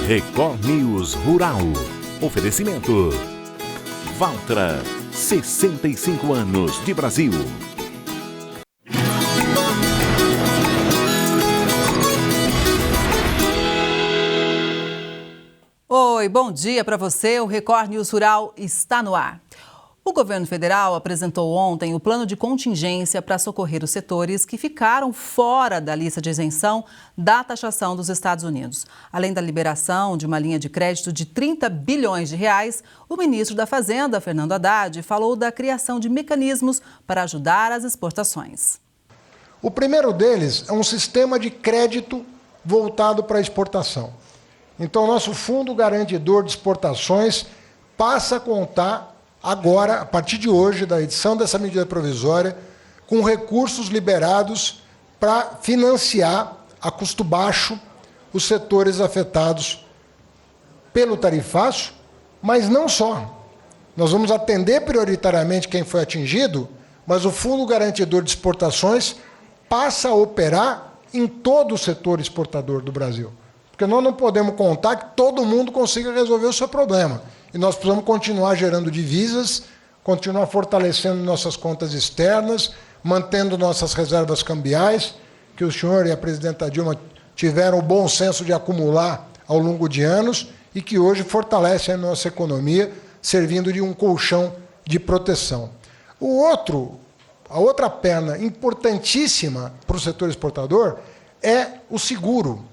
Record News Rural. Oferecimento. Valtra, 65 anos de Brasil. Oi, bom dia para você. O Record News Rural está no ar. O governo federal apresentou ontem o plano de contingência para socorrer os setores que ficaram fora da lista de isenção da taxação dos Estados Unidos. Além da liberação de uma linha de crédito de 30 bilhões de reais, o ministro da Fazenda, Fernando Haddad, falou da criação de mecanismos para ajudar as exportações. O primeiro deles é um sistema de crédito voltado para a exportação. Então, nosso Fundo Garantidor de Exportações passa a contar agora, a partir de hoje, da edição dessa medida provisória, com recursos liberados para financiar, a custo baixo, os setores afetados pelo tarifaço, mas não só. Nós vamos atender prioritariamente quem foi atingido, mas o Fundo Garantidor de Exportações passa a operar em todo o setor exportador do Brasil. Porque nós não podemos contar que todo mundo consiga resolver o seu problema. E nós precisamos continuar gerando divisas, continuar fortalecendo nossas contas externas, mantendo nossas reservas cambiais, que o senhor e a presidenta Dilma tiveram o bom senso de acumular ao longo de anos e que hoje fortalecem a nossa economia, servindo de um colchão de proteção. A outra perna importantíssima para o setor exportador é o seguro.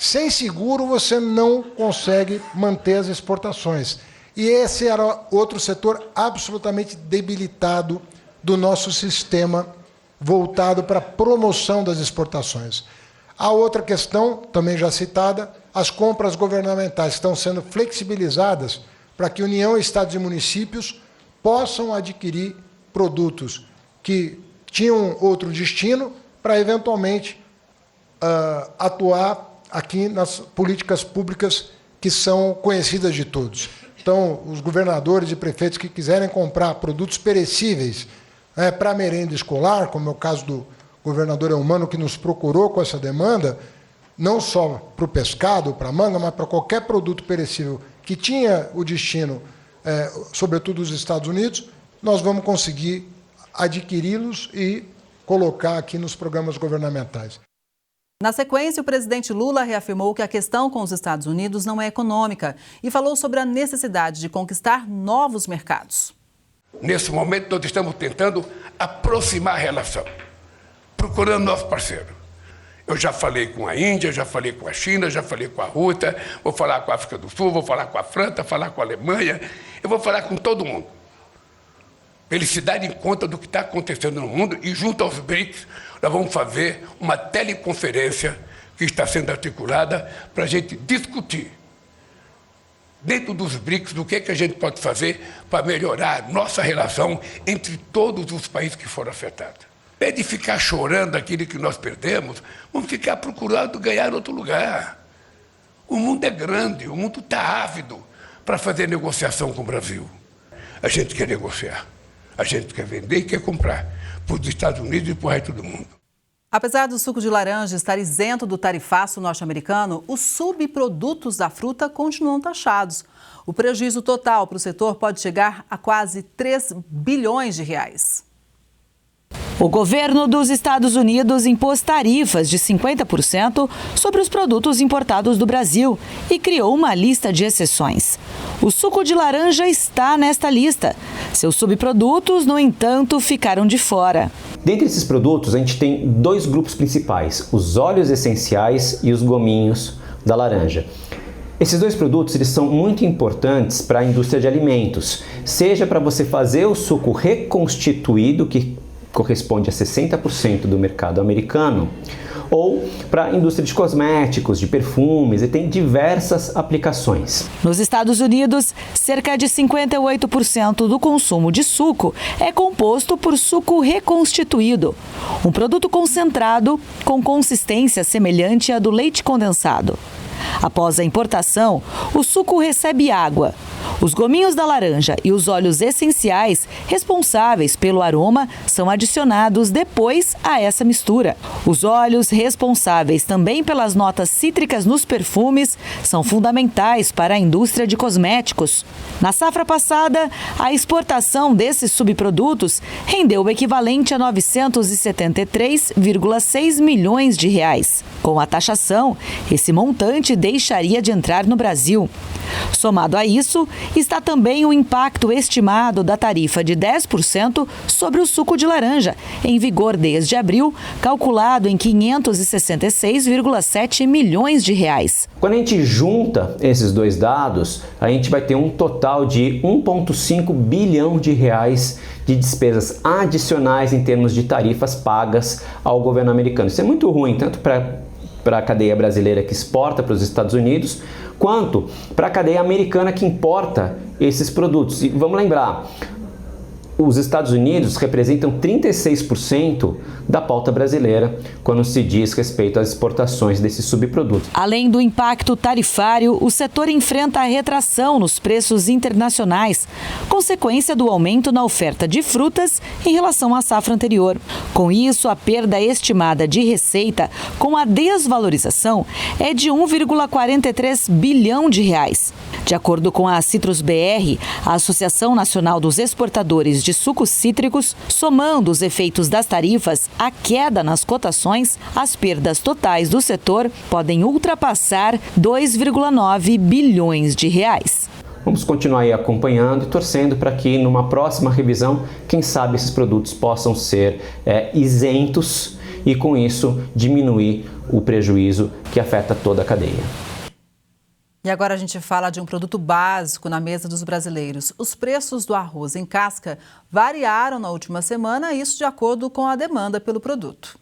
Sem seguro, você não consegue manter as exportações. E esse era outro setor absolutamente debilitado do nosso sistema voltado para a promoção das exportações. A outra questão, também já citada, as compras governamentais estão sendo flexibilizadas para que União, Estados e municípios possam adquirir produtos que tinham outro destino para, eventualmente, atuar aqui nas políticas públicas que são conhecidas de todos. Então, os governadores e prefeitos que quiserem comprar produtos perecíveis para merenda escolar, como é o caso do governador Eumano, que nos procurou com essa demanda, não só para o pescado, para a manga, mas para qualquer produto perecível que tinha o destino, sobretudo os Estados Unidos, nós vamos conseguir adquiri-los e colocar aqui nos programas governamentais. Na sequência, o presidente Lula reafirmou que a questão com os Estados Unidos não é econômica e falou sobre a necessidade de conquistar novos mercados. Nesse momento, nós estamos tentando aproximar a relação, procurando nosso parceiro. Eu já falei com a Índia, já falei com a China, já falei com a Rússia, vou falar com a África do Sul, vou falar com a França, falar com a Alemanha, eu vou falar com todo mundo. Para eles se darem conta do que está acontecendo no mundo e, junto aos BRICS, nós vamos fazer uma teleconferência que está sendo articulada para a gente discutir, dentro dos BRICS, do que a gente pode fazer para melhorar nossa relação entre todos os países que foram afetados. Em vez de ficar chorando aquilo que nós perdemos, vamos ficar procurando ganhar outro lugar. O mundo é grande, o mundo está ávido para fazer negociação com o Brasil. A gente quer negociar. A gente quer vender e quer comprar para os Estados Unidos e para o resto do mundo. Apesar do suco de laranja estar isento do tarifaço norte-americano, os subprodutos da fruta continuam taxados. O prejuízo total para o setor pode chegar a quase 3 bilhões de reais. O governo dos Estados Unidos impôs tarifas de 50% sobre os produtos importados do Brasil e criou uma lista de exceções. O suco de laranja está nesta lista. Seus subprodutos, no entanto, ficaram de fora. Dentre esses produtos, a gente tem dois grupos principais, os óleos essenciais e os gominhos da laranja. Esses dois produtos eles são muito importantes para a indústria de alimentos, seja para você fazer o suco reconstituído, que corresponde a 60% do mercado americano, ou para a indústria de cosméticos, de perfumes, e tem diversas aplicações. Nos Estados Unidos, cerca de 58% do consumo de suco é composto por suco reconstituído, um produto concentrado com consistência semelhante à do leite condensado. Após a importação, o suco recebe água. Os gominhos da laranja e os óleos essenciais responsáveis pelo aroma são adicionados depois a essa mistura. Os óleos responsáveis também pelas notas cítricas nos perfumes são fundamentais para a indústria de cosméticos. Na safra passada, a exportação desses subprodutos rendeu o equivalente a 973,6 milhões de reais. Com a taxação, esse montante deixaria de entrar no Brasil. Somado a isso, está também o impacto estimado da tarifa de 10% sobre o suco de laranja, em vigor desde abril, calculado em 566,7 milhões de reais. Quando a gente junta esses dois dados, a gente vai ter um total de 1,5 bilhão de reais de despesas adicionais em termos de tarifas pagas ao governo americano. Isso é muito ruim, tanto para a cadeia brasileira que exporta para os Estados Unidos, quanto para a cadeia americana que importa esses produtos. E vamos lembrar, os Estados Unidos representam 36% da pauta brasileira quando se diz respeito às exportações desses subprodutos. Além do impacto tarifário, o setor enfrenta a retração nos preços internacionais, consequência do aumento na oferta de frutas em relação à safra anterior. Com isso, a perda estimada de receita com a desvalorização é de 1,43 bilhão de reais. De acordo com a Citrus BR, a Associação Nacional dos Exportadores de Sucos Cítricos, somando os efeitos das tarifas, a queda nas cotações, as perdas totais do setor podem ultrapassar 2,9 bilhões de reais. Vamos continuar aí acompanhando e torcendo para que numa próxima revisão, quem sabe esses produtos possam ser isentos e com isso diminuir o prejuízo que afeta toda a cadeia. E agora a gente fala de um produto básico na mesa dos brasileiros. Os preços do arroz em casca variaram na última semana, isso de acordo com a demanda pelo produto.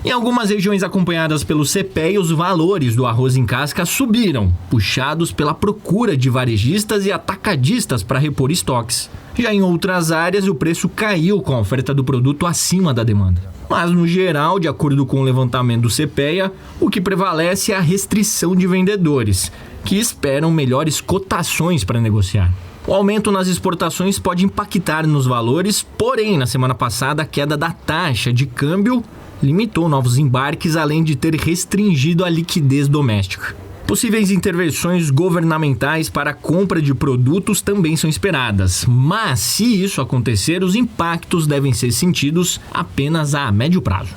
Em algumas regiões acompanhadas pelo CPEA, os valores do arroz em casca subiram, puxados pela procura de varejistas e atacadistas para repor estoques. Já em outras áreas, o preço caiu com a oferta do produto acima da demanda. Mas, no geral, de acordo com o levantamento do CPEA, o que prevalece é a restrição de vendedores, que esperam melhores cotações para negociar. O aumento nas exportações pode impactar nos valores, porém, na semana passada, a queda da taxa de câmbio limitou novos embarques, além de ter restringido a liquidez doméstica. Possíveis intervenções governamentais para a compra de produtos também são esperadas, mas se isso acontecer, os impactos devem ser sentidos apenas a médio prazo.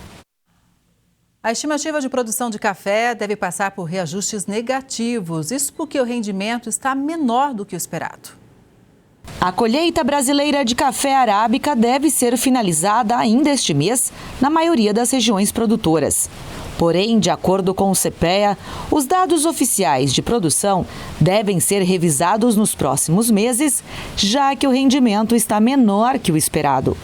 A estimativa de produção de café deve passar por reajustes negativos, isso porque o rendimento está menor do que o esperado. A colheita brasileira de café arábica deve ser finalizada ainda este mês na maioria das regiões produtoras. Porém, de acordo com o CPEA, os dados oficiais de produção devem ser revisados nos próximos meses, já que o rendimento está menor que o esperado.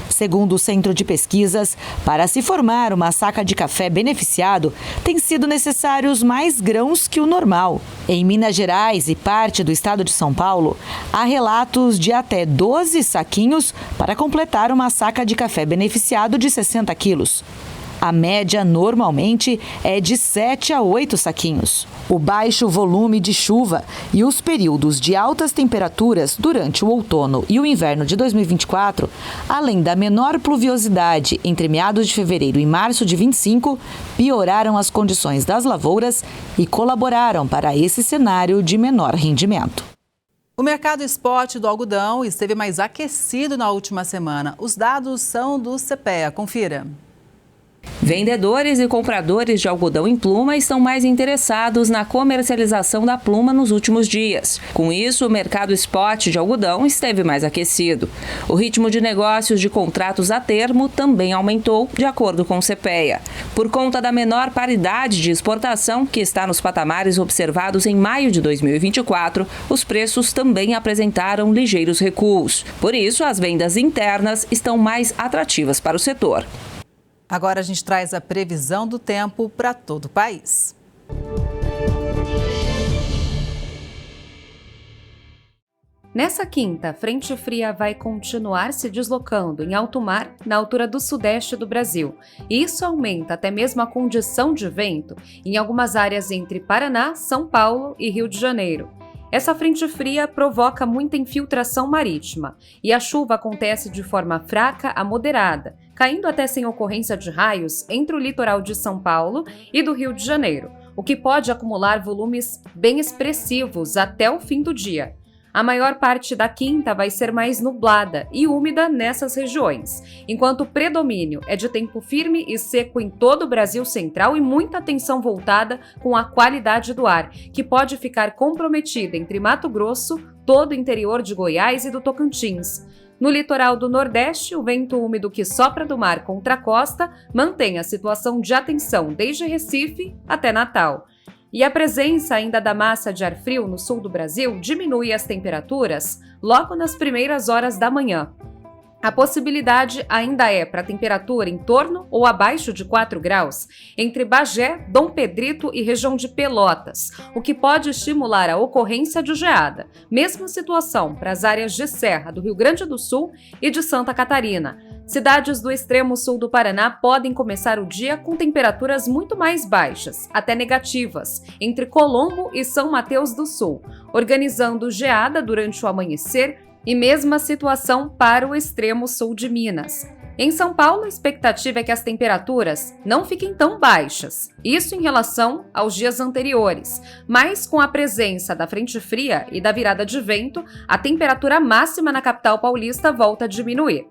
Segundo o Centro de Pesquisas, para se formar uma saca de café beneficiado, tem sido necessários mais grãos que o normal. Em Minas Gerais e parte do estado de São Paulo, há relatos de até 12 saquinhos para completar uma saca de café beneficiado de 60 quilos. A média normalmente é de 7 a 8 saquinhos. O baixo volume de chuva e os períodos de altas temperaturas durante o outono e o inverno de 2024, além da menor pluviosidade entre meados de fevereiro e março de 25, pioraram as condições das lavouras e colaboraram para esse cenário de menor rendimento. O mercado spot do algodão esteve mais aquecido na última semana. Os dados são do CPEA. Confira. Vendedores e compradores de algodão em pluma estão mais interessados na comercialização da pluma nos últimos dias. Com isso, o mercado spot de algodão esteve mais aquecido. O ritmo de negócios de contratos a termo também aumentou, de acordo com o CPEA. Por conta da menor paridade de exportação, que está nos patamares observados em maio de 2024, os preços também apresentaram ligeiros recuos. Por isso, as vendas internas estão mais atrativas para o setor. Agora a gente traz a previsão do tempo para todo o país. Nessa quinta, a frente fria vai continuar se deslocando em alto mar, na altura do sudeste do Brasil. E isso aumenta até mesmo a condição de vento em algumas áreas entre Paraná, São Paulo e Rio de Janeiro. Essa frente fria provoca muita infiltração marítima e a chuva acontece de forma fraca a moderada, caindo até sem ocorrência de raios entre o litoral de São Paulo e do Rio de Janeiro, o que pode acumular volumes bem expressivos até o fim do dia. A maior parte da quinta vai ser mais nublada e úmida nessas regiões, enquanto o predomínio é de tempo firme e seco em todo o Brasil central e muita atenção voltada com a qualidade do ar, que pode ficar comprometida entre Mato Grosso, todo o interior de Goiás e do Tocantins. No litoral do Nordeste, o vento úmido que sopra do mar contra a costa mantém a situação de atenção desde Recife até Natal. E a presença ainda da massa de ar frio no sul do Brasil diminui as temperaturas logo nas primeiras horas da manhã. A possibilidade ainda é para temperatura em torno ou abaixo de 4 graus entre Bagé, Dom Pedrito e região de Pelotas, o que pode estimular a ocorrência de geada. Mesma situação para as áreas de serra do Rio Grande do Sul e de Santa Catarina. Cidades do extremo sul do Paraná podem começar o dia com temperaturas muito mais baixas, até negativas, entre Colombo e São Mateus do Sul, organizando geada durante o amanhecer e mesma situação para o extremo sul de Minas. Em São Paulo, a expectativa é que as temperaturas não fiquem tão baixas, isso em relação aos dias anteriores, mas com a presença da frente fria e da virada de vento, a temperatura máxima na capital paulista volta a diminuir.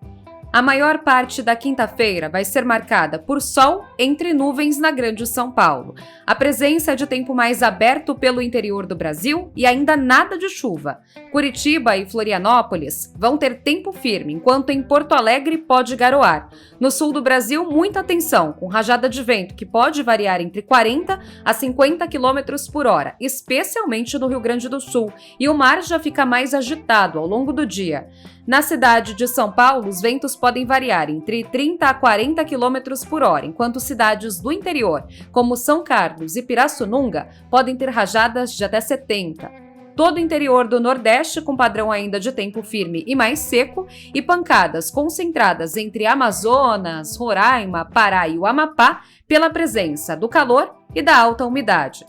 A maior parte da quinta-feira vai ser marcada por sol entre nuvens na Grande São Paulo. A presença de tempo mais aberto pelo interior do Brasil e ainda nada de chuva. Curitiba e Florianópolis vão ter tempo firme, enquanto em Porto Alegre pode garoar. No sul do Brasil, muita atenção, com rajada de vento que pode variar entre 40 a 50 km por hora, especialmente no Rio Grande do Sul, e o mar já fica mais agitado ao longo do dia. Na cidade de São Paulo, os ventos podem variar entre 30 a 40 km por hora, enquanto cidades do interior, como São Carlos e Pirassununga, podem ter rajadas de até 70. Todo o interior do Nordeste com padrão ainda de tempo firme e mais seco e pancadas concentradas entre Amazonas, Roraima, Pará e o Amapá pela presença do calor e da alta umidade.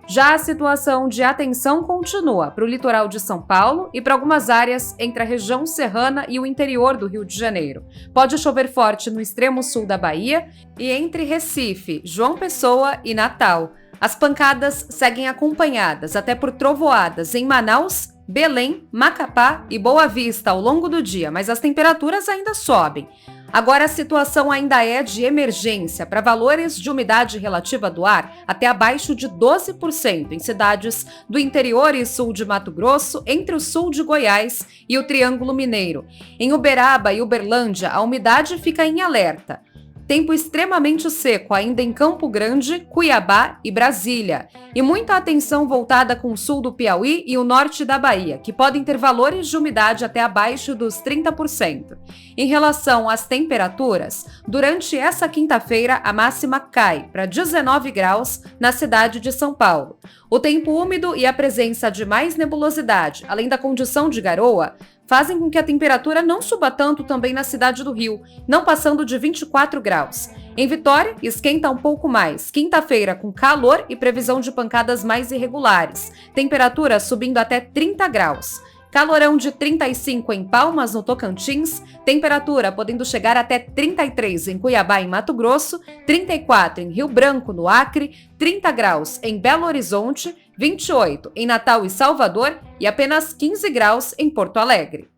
Já a situação de atenção continua para o litoral de São Paulo e para algumas áreas entre a região serrana e o interior do Rio de Janeiro. Pode chover forte no extremo sul da Bahia e entre Recife, João Pessoa e Natal. As pancadas seguem acompanhadas até por trovoadas em Manaus, Belém, Macapá e Boa Vista ao longo do dia, mas as temperaturas ainda sobem. Agora a situação ainda é de emergência para valores de umidade relativa do ar até abaixo de 12% em cidades do interior e sul de Mato Grosso, entre o sul de Goiás e o Triângulo Mineiro. Em Uberaba e Uberlândia, a umidade fica em alerta. Tempo extremamente seco ainda em Campo Grande, Cuiabá e Brasília. E muita atenção voltada com o sul do Piauí e o norte da Bahia, que podem ter valores de umidade até abaixo dos 30%. Em relação às temperaturas, durante essa quinta-feira a máxima cai para 19 graus na cidade de São Paulo. O tempo úmido e a presença de mais nebulosidade, além da condição de garoa, fazem com que a temperatura não suba tanto também na cidade do Rio, não passando de 24 graus. Em Vitória, esquenta um pouco mais. Quinta-feira com calor e previsão de pancadas mais irregulares. Temperatura subindo até 30 graus. Calorão de 35 em Palmas, no Tocantins, temperatura podendo chegar até 33 em Cuiabá, em Mato Grosso, 34 em Rio Branco, no Acre, 30 graus em Belo Horizonte, 28 em Natal e Salvador e apenas 15 graus em Porto Alegre.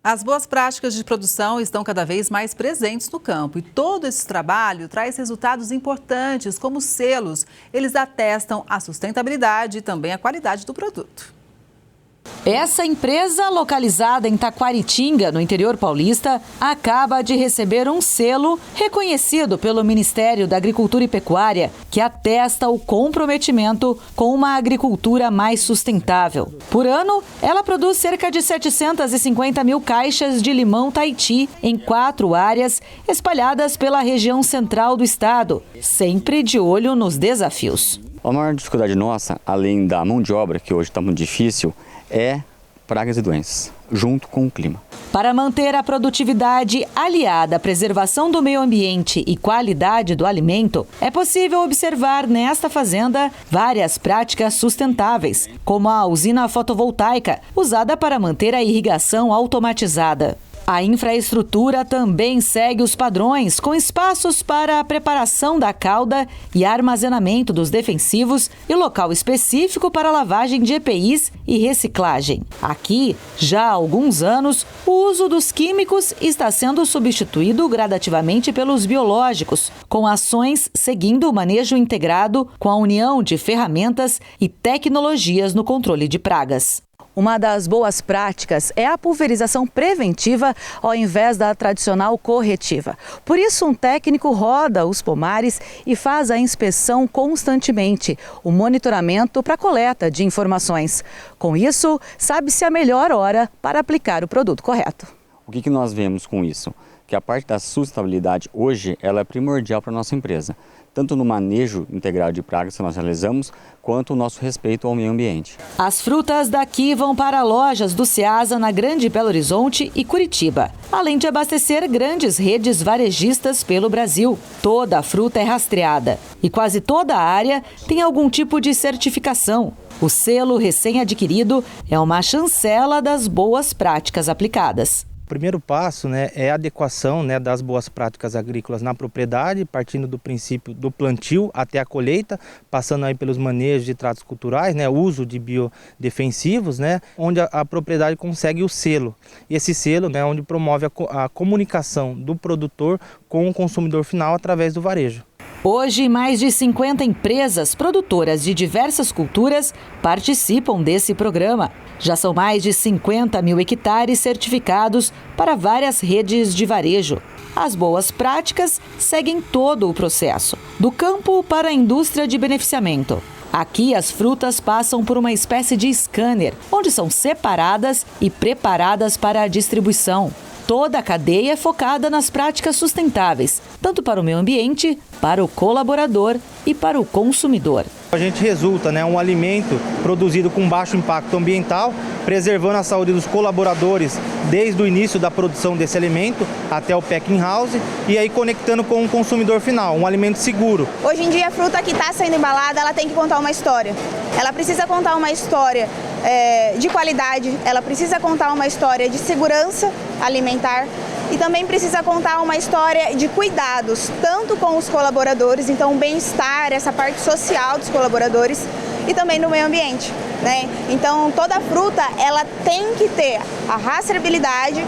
As boas práticas de produção estão cada vez mais presentes no campo e todo esse trabalho traz resultados importantes, como selos. Eles atestam a sustentabilidade e também a qualidade do produto. Essa empresa, localizada em Taquaritinga, no interior paulista, acaba de receber um selo reconhecido pelo Ministério da Agricultura e Pecuária, que atesta o comprometimento com uma agricultura mais sustentável. Por ano, ela produz cerca de 750 mil caixas de limão Tahiti em 4 áreas espalhadas pela região central do estado, sempre de olho nos desafios. A maior dificuldade nossa, além da mão de obra, que hoje está muito difícil, é pragas e doenças, junto com o clima. Para manter a produtividade aliada à preservação do meio ambiente e qualidade do alimento, é possível observar nesta fazenda várias práticas sustentáveis, como a usina fotovoltaica, usada para manter a irrigação automatizada. A infraestrutura também segue os padrões, com espaços para a preparação da calda e armazenamento dos defensivos e local específico para lavagem de EPIs e reciclagem. Aqui, já há alguns anos, o uso dos químicos está sendo substituído gradativamente pelos biológicos, com ações seguindo o manejo integrado com a união de ferramentas e tecnologias no controle de pragas. Uma das boas práticas é a pulverização preventiva ao invés da tradicional corretiva. Por isso, um técnico roda os pomares e faz a inspeção constantemente, o monitoramento para a coleta de informações. Com isso, sabe-se a melhor hora para aplicar o produto correto. O que nós vemos com isso? Que a parte da sustentabilidade hoje ela é primordial para a nossa empresa, tanto no manejo integrado de pragas que nós realizamos, quanto o nosso respeito ao meio ambiente. As frutas daqui vão para lojas do Ceasa na Grande Belo Horizonte e Curitiba, além de abastecer grandes redes varejistas pelo Brasil. Toda a fruta é rastreada e quase toda a área tem algum tipo de certificação. O selo recém-adquirido é uma chancela das boas práticas aplicadas. O primeiro passo, é a adequação, das boas práticas agrícolas na propriedade, partindo do princípio do plantio até a colheita, passando aí pelos manejos de tratos culturais, uso de biodefensivos, onde a propriedade consegue o selo. E esse selo é onde promove a comunicação do produtor com o consumidor final através do varejo. Hoje, mais de 50 empresas produtoras de diversas culturas participam desse programa. Já são mais de 50 mil hectares certificados para várias redes de varejo. As boas práticas seguem todo o processo, do campo para a indústria de beneficiamento. Aqui, as frutas passam por uma espécie de scanner, onde são separadas e preparadas para a distribuição. Toda a cadeia é focada nas práticas sustentáveis, tanto para o meio ambiente, para o colaborador e para o consumidor. A gente resulta um alimento produzido com baixo impacto ambiental, preservando a saúde dos colaboradores desde o início da produção desse alimento até o packing house e aí conectando com o consumidor final, um alimento seguro. Hoje em dia a fruta que está sendo embalada, ela tem que contar uma história. Ela precisa contar uma história de qualidade, ela precisa contar uma história de segurança alimentar e também precisa contar uma história de cuidados, tanto com os colaboradores, então o bem-estar, essa parte social dos colaboradores e também no meio ambiente, Então toda fruta ela tem que ter a rastreabilidade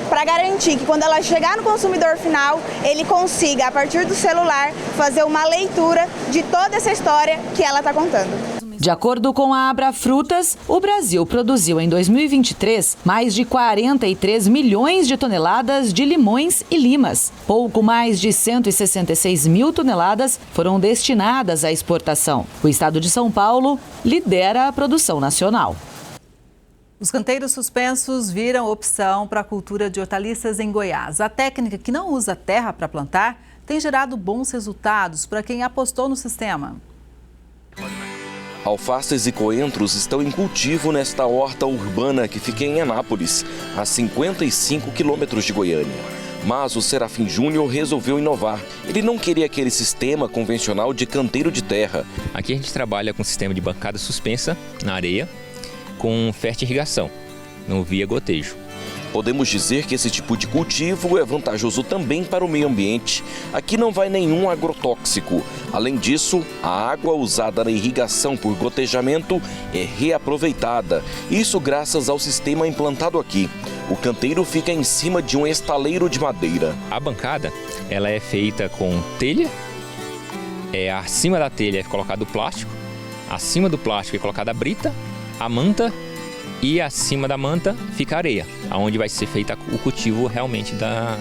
para garantir que quando ela chegar no consumidor final, ele consiga, a partir do celular, fazer uma leitura de toda essa história que ela está contando. De acordo com a Abra Frutas, o Brasil produziu em 2023 mais de 43 milhões de toneladas de limões e limas. Pouco mais de 166 mil toneladas foram destinadas à exportação. O estado de São Paulo lidera a produção nacional. Os canteiros suspensos viram opção para a cultura de hortaliças em Goiás. A técnica, que não usa terra para plantar, tem gerado bons resultados para quem apostou no sistema. Alfaces e coentros estão em cultivo nesta horta urbana que fica em Anápolis, a 55 quilômetros de Goiânia. Mas o Serafim Júnior resolveu inovar. Ele não queria aquele sistema convencional de canteiro de terra. Aqui a gente trabalha com sistema de bancada suspensa na areia, com fertirrigação, não via gotejo. Podemos dizer que esse tipo de cultivo é vantajoso também para o meio ambiente. Aqui não vai nenhum agrotóxico. Além disso, a água usada na irrigação por gotejamento é reaproveitada. Isso graças ao sistema implantado aqui. O canteiro fica em cima de um estaleiro de madeira. A bancada ela é feita com telha. Acima da telha é colocado plástico. Acima do plástico é colocada a brita, a manta. E acima da manta fica a areia, onde vai ser feito o cultivo realmente da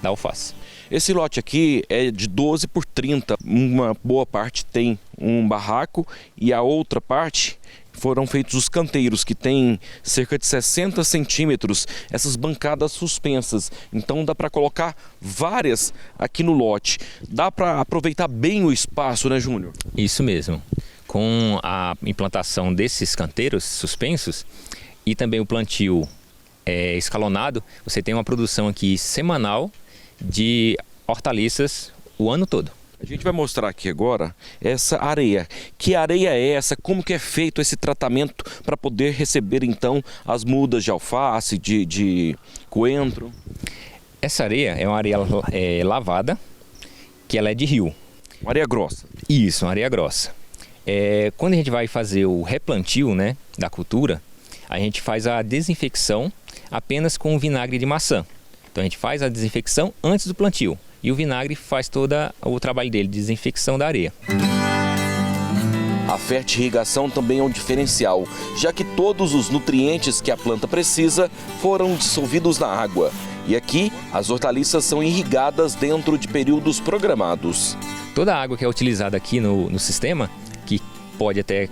alface. Esse lote aqui é de 12 por 30. Uma boa parte tem um barraco e a outra parte foram feitos os canteiros, que tem cerca de 60 centímetros, essas bancadas suspensas. Então dá para colocar várias aqui no lote. Dá para aproveitar bem o espaço, né, Júnior? Isso mesmo. Com a implantação desses canteiros suspensos, e também o plantio escalonado, você tem uma produção aqui semanal de hortaliças o ano todo. A gente vai mostrar aqui agora essa areia. Que areia é essa? Como que é feito esse tratamento para poder receber então as mudas de alface, de coentro? Essa areia é uma areia lavada, que ela é de rio. Uma areia grossa? Isso, uma areia grossa. Quando a gente vai fazer o replantio, né, da cultura, a gente faz a desinfecção apenas com vinagre de maçã. Então a gente faz a desinfecção antes do plantio. E o vinagre faz todo o trabalho dele, desinfecção da areia. A fertirrigação também é um diferencial, já que todos os nutrientes que a planta precisa foram dissolvidos na água. E aqui, as hortaliças são irrigadas dentro de períodos programados. Toda a água que é utilizada aqui no sistema, que pode até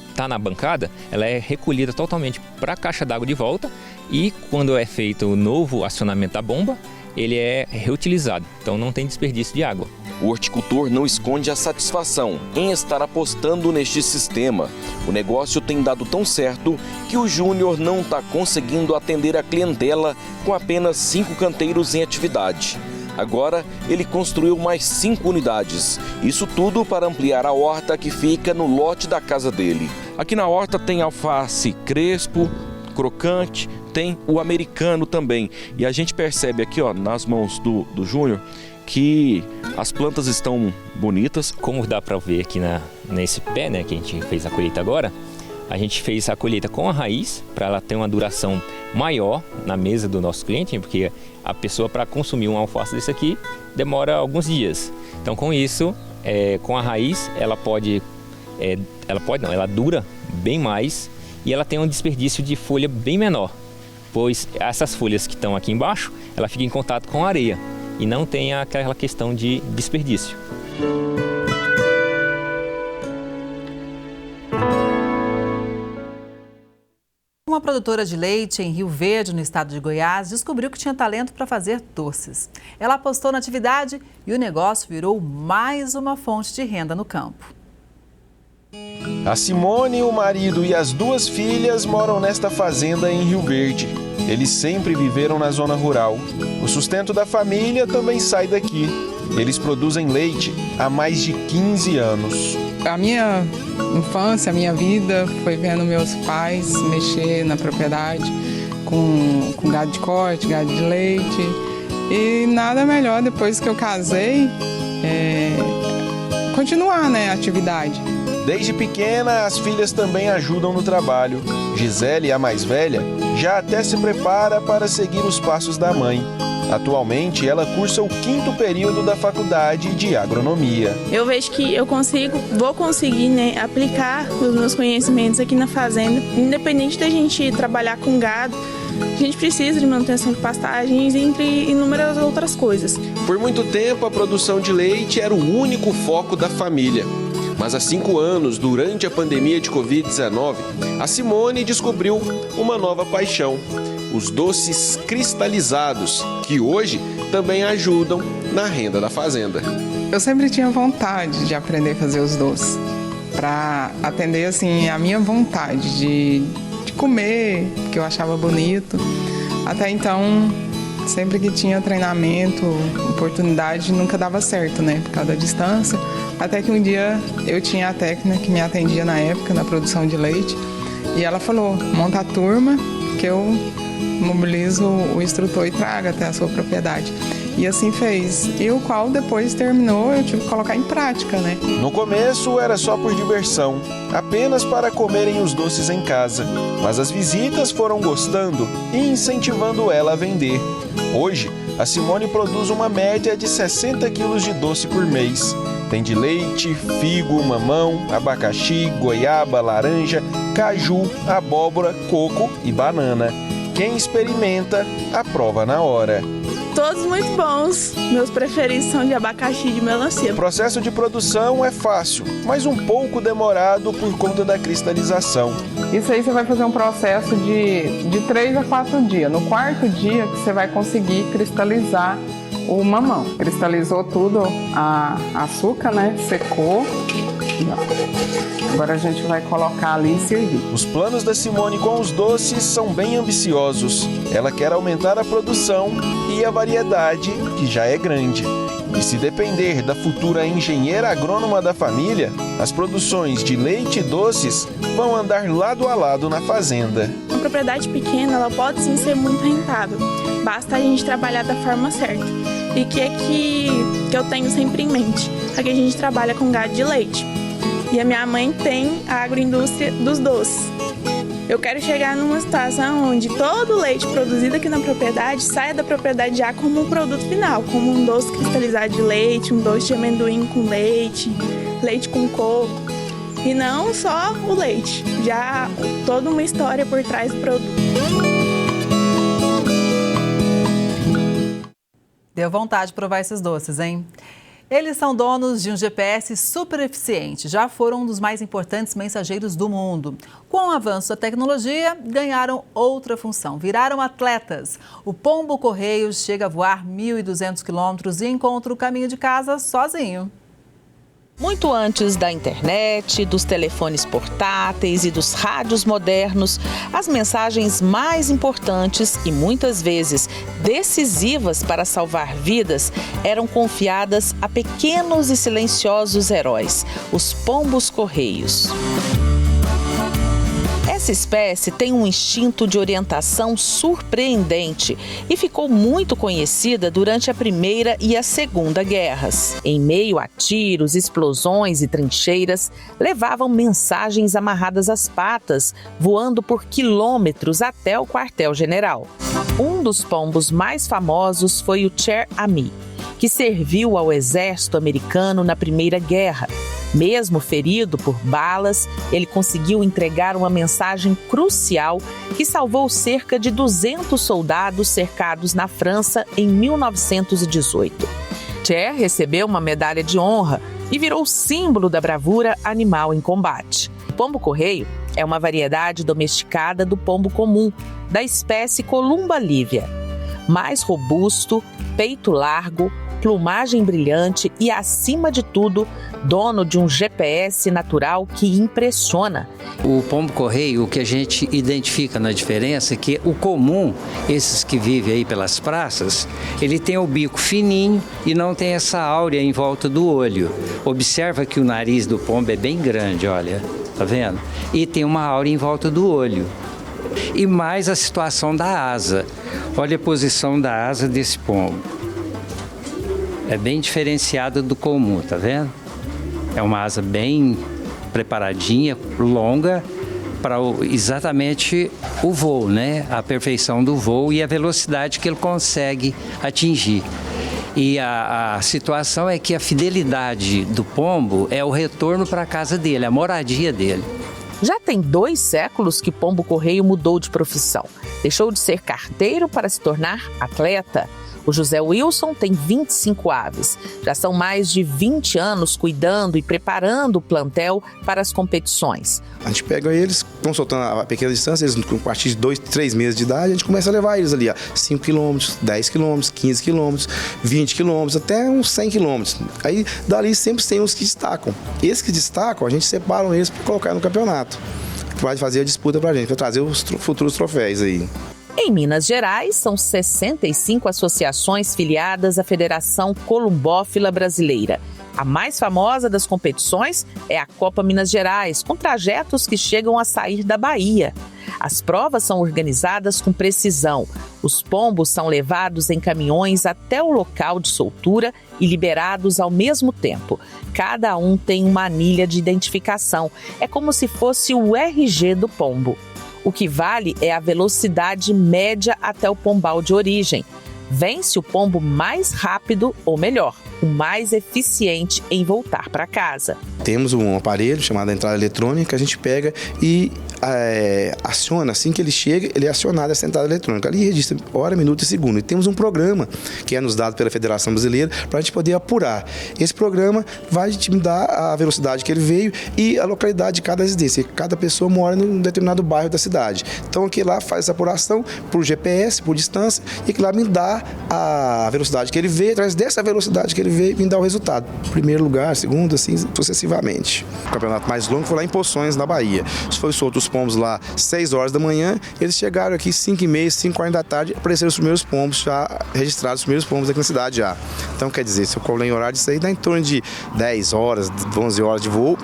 estar na bancada, ela é recolhida totalmente para a caixa d'água de volta e quando é feito o novo acionamento da bomba, ele é reutilizado, então não tem desperdício de água. O horticultor não esconde a satisfação em estar apostando neste sistema. O negócio tem dado tão certo que o Júnior não está conseguindo atender a clientela com apenas 5 canteiros em atividade. Agora, ele construiu mais 5 unidades. Isso tudo para ampliar a horta que fica no lote da casa dele. Aqui na horta tem alface crespo, crocante, tem o americano também. E a gente percebe aqui, ó, nas mãos do Júnior, que as plantas estão bonitas. Como dá para ver aqui nesse pé, né, que a gente fez a colheita agora, a gente fez a colheita com a raiz, para ela ter uma duração maior na mesa do nosso cliente, porque a pessoa para consumir um alface desse aqui demora alguns dias. Então com isso, com a raiz, ela dura bem mais e ela tem um desperdício de folha bem menor, pois essas folhas que estão aqui embaixo, ela fica em contato com a areia e não tem aquela questão de desperdício. Uma produtora de leite em Rio Verde, no estado de Goiás, descobriu que tinha talento para fazer doces. Ela apostou na atividade e o negócio virou mais uma fonte de renda no campo. A Simone, o marido e as 2 filhas moram nesta fazenda em Rio Verde. Eles sempre viveram na zona rural. O sustento da família também sai daqui. Eles produzem leite há mais de 15 anos. A minha infância, a minha vida foi vendo meus pais mexer na propriedade com gado de corte, gado de leite. E nada melhor depois que eu casei, continuar, né, a atividade. Desde pequena, as filhas também ajudam no trabalho. Gisele, a mais velha, já até se prepara para seguir os passos da mãe. Atualmente, ela cursa o 5º período da faculdade de agronomia. Eu vejo que eu vou conseguir, né, aplicar os meus conhecimentos aqui na fazenda. Independente da gente trabalhar com gado, a gente precisa de manutenção de pastagens, entre inúmeras outras coisas. Por muito tempo, a produção de leite era o único foco da família. Mas há 5 anos, durante a pandemia de Covid-19, a Simone descobriu uma nova paixão: os doces cristalizados, que hoje também ajudam na renda da fazenda. Eu sempre tinha vontade de aprender a fazer os doces, para atender assim a minha vontade de comer, que eu achava bonito. Até então, sempre que tinha treinamento, oportunidade, nunca dava certo, né, por causa da distância. Até que um dia eu tinha a técnica que me atendia na época, na produção de leite, e ela falou: monta a turma, que eu mobilizo o instrutor e traga até a sua propriedade. E assim fez. E o qual depois terminou, eu tive que colocar em prática, né? No começo era só por diversão, apenas para comerem os doces em casa. Mas as visitas foram gostando e incentivando ela a vender. Hoje, a Simone produz uma média de 60 quilos de doce por mês. Tem de leite, figo, mamão, abacaxi, goiaba, laranja, caju, abóbora, coco e banana. Quem experimenta, aprova na hora. Todos muito bons. Meus preferidos são de abacaxi e de melancia. O processo de produção é fácil, mas um pouco demorado por conta da cristalização. Isso aí você vai fazer um processo de 3 a 4 dias. No 4º dia que você vai conseguir cristalizar o mamão. Cristalizou tudo, a açúcar, né? Secou. aqui, ó. Agora a gente vai colocar ali e servir. Os planos da Simone com os doces são bem ambiciosos. Ela quer aumentar a produção e a variedade, que já é grande. E se depender da futura engenheira agrônoma da família, as produções de leite e doces vão andar lado a lado na fazenda. Uma propriedade pequena, ela pode sim ser muito rentável. Basta a gente trabalhar da forma certa. E o que eu tenho sempre em mente? Aqui a gente trabalha com gado de leite. E a minha mãe tem a agroindústria dos doces. Eu quero chegar numa situação onde todo o leite produzido aqui na propriedade saia da propriedade já como um produto final, como um doce cristalizado de leite, um doce de amendoim com leite, leite com coco. E não só o leite, já toda uma história por trás do produto. Deu vontade de provar esses doces, hein? Eles são donos de um GPS super eficiente, já foram um dos mais importantes mensageiros do mundo. Com o avanço da tecnologia, ganharam outra função, viraram atletas. O pombo correio chega a voar 1.200 quilômetros e encontra o caminho de casa sozinho. Muito antes da internet, dos telefones portáteis e dos rádios modernos, as mensagens mais importantes e muitas vezes decisivas para salvar vidas eram confiadas a pequenos e silenciosos heróis, os pombos correios. Essa espécie tem um instinto de orientação surpreendente e ficou muito conhecida durante a Primeira e a Segunda Guerras. Em meio a tiros, explosões e trincheiras, levavam mensagens amarradas às patas, voando por quilômetros até o quartel-general. Um dos pombos mais famosos foi o Cher Ami, que serviu ao exército americano na Primeira Guerra. Mesmo ferido por balas, ele conseguiu entregar uma mensagem crucial que salvou cerca de 200 soldados cercados na França em 1918. Cher recebeu uma medalha de honra e virou símbolo da bravura animal em combate. O pombo-correio é uma variedade domesticada do pombo comum, da espécie Columba livia. Mais robusto, peito largo, plumagem brilhante e, acima de tudo, dono de um GPS natural que impressiona. O pombo-correio, o que a gente identifica na diferença é que o comum, esses que vivem aí pelas praças, ele tem o bico fininho e não tem essa áurea em volta do olho. Observa que o nariz do pombo é bem grande, olha, tá vendo? E tem uma áurea em volta do olho. E mais a situação da asa. Olha a posição da asa desse pombo. É bem diferenciada do comum, tá vendo? É uma asa bem preparadinha, longa, para exatamente o voo, né? A perfeição do voo e a velocidade que ele consegue atingir. E a situação é que a fidelidade do pombo é o retorno para a casa dele, a moradia dele. Já tem 2 séculos que o pombo-correio mudou de profissão. Deixou de ser carteiro para se tornar atleta. O José Wilson tem 25 aves. Já são mais de 20 anos cuidando e preparando o plantel para as competições. A gente pega eles, estão soltando a pequena distância, eles com a partir de 2, 3 meses de idade, a gente começa a levar eles ali, 5 km, 10 km, 15 km, 20 km, até uns 100 km. Aí dali sempre tem uns que destacam. Esses que destacam, a gente separa eles para colocar no campeonato. Vai fazer a disputa para a gente, para trazer os futuros troféus aí. Em Minas Gerais, são 65 associações filiadas à Federação Columbófila Brasileira. A mais famosa das competições é a Copa Minas Gerais, com trajetos que chegam a sair da Bahia. As provas são organizadas com precisão. Os pombos são levados em caminhões até o local de soltura e liberados ao mesmo tempo. Cada um tem uma anilha de identificação. É como se fosse o RG do pombo. O que vale é a velocidade média até o pombal de origem. Vence o pombo mais rápido, ou melhor, o mais eficiente em voltar para casa. Temos um aparelho chamado entrada eletrônica que a gente pega e aciona, assim que ele chega, ele é acionado a central eletrônica. Ali registra hora, minuto e segundo. E temos um programa que é nos dado pela Federação Brasileira para a gente poder apurar. Esse programa vai te dar a velocidade que ele veio e a localidade de cada residência. Cada pessoa mora num determinado bairro da cidade. Então aqui lá faz essa apuração por GPS, por distância, e que lá me dá a velocidade que ele veio, através dessa velocidade que ele veio, me dá o resultado. Primeiro lugar, segundo, assim sucessivamente. O campeonato mais longo foi lá em Poções, na Bahia. Foi solto os pombos lá 6 horas da manhã, eles chegaram aqui 5h30, 5h40 da tarde, apareceram os primeiros pombos já registrados, os primeiros pombos aqui na cidade já. Então quer dizer, se eu colei em horário disso aí, dá em torno de 10 horas, 11 horas de voo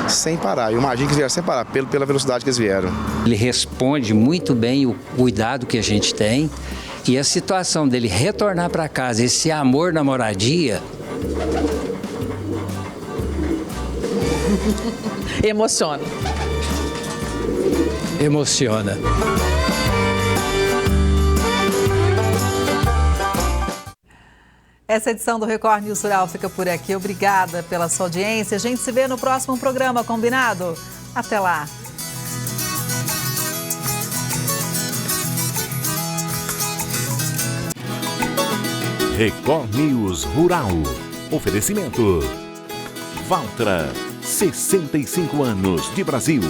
e sem parar. Eu imagino que eles vieram sem parar, pela velocidade que eles vieram. Ele responde muito bem o cuidado que a gente tem e a situação dele retornar para casa, esse amor na moradia. Emociona. Emociona. Essa edição do Record News Rural fica por aqui. Obrigada pela sua audiência. A gente se vê no próximo programa, combinado? Até lá. Record News Rural. Oferecimento. Valtra, 65 anos de Brasil.